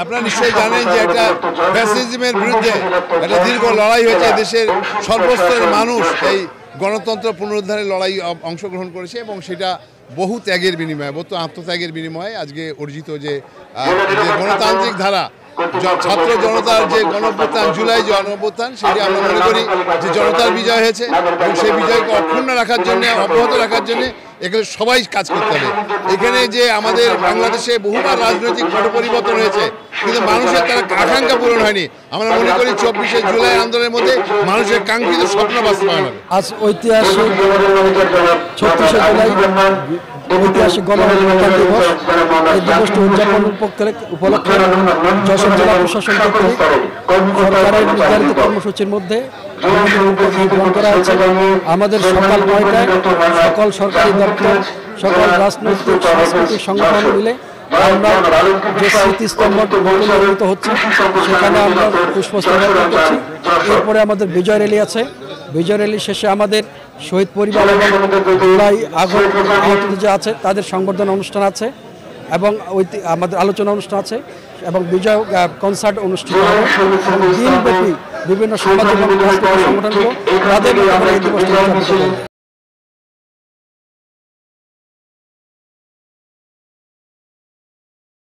আপনারা নিশ্চয়ই জানেন যে একটা ফ্যাসিজমের বিরুদ্ধে একটা দীর্ঘ লড়াই হয়েছে। দেশের সর্বস্তরের মানুষ এই গণতন্ত্র পুনরুদ্ধারের লড়াই অংশগ্রহণ করেছে এবং সেটা বহু ত্যাগের বিনিময়ে, বহু আত্মত্যাগের বিনিময়ে আজকে অর্জিত যে গণতান্ত্রিক ধারা, ছাত্র জনতার যে গণঅভ্যুত্থান, জুলাই যে গণঅভ্যুত্থান, সেটি আমরা মনে করি যে জনতার বিজয় হয়েছে এবং সেই বিজয়কে অক্ষুণ্ণ রাখার জন্য, অব্যাহত রাখার জন্য এখানে সবাই কাজ করতে হবে। এখানে যে আমাদের বাংলাদেশে বহুবার রাজনৈতিক পট পরিবর্তন হয়েছে, কিন্তু মানুষের তার আকাঙ্ক্ষা পূরণ হয়নি। আমরা মনে করি 24শে জুলাই আন্দোলনের মধ্যে মানুষের কাঙ্ক্ষিত স্বপ্ন বাস্তবায়ন হবে। আজ ঐতিহাসিক 36শে জুলাই ঐতিহাসিক গণঅভ্যুত্থান দিবস। এই দিবসটি উদযাপন উপলক্ষে যশোর জেলা প্রশাসন কর্তৃক সরকারের নির্ধারিত কর্মসূচির মধ্যে গ্রহণ করা হয়েছে। আমাদের সকাল 9টায় সকল সরকারি দপ্তর, সকল রাজনৈতিক সাংস্কৃতিক সংগঠন মিলে আমরা যে স্মৃতিস্তম্ভ নির্মিত হচ্ছে সেখানে আমরা পুষ্পস্তবক করছি। এরপরে আমাদের বিজয় র্যালি আছে। বিজয় র্যালি শেষে আমাদের শহীদ পরিবার এবং জুলাই আগস্ট আহত যে আছে তাদের সংবর্ধনা অনুষ্ঠান আছে এবং আমাদের আলোচনা অনুষ্ঠান আছে এবং বিজয় কনসার্ট অনুষ্ঠিত হবে। দিনব্যাপী বিভিন্ন সামাজিক এবং রাজনৈতিক সংগঠনগুলো তাদের এই দিবসটি উদযাপন করবে।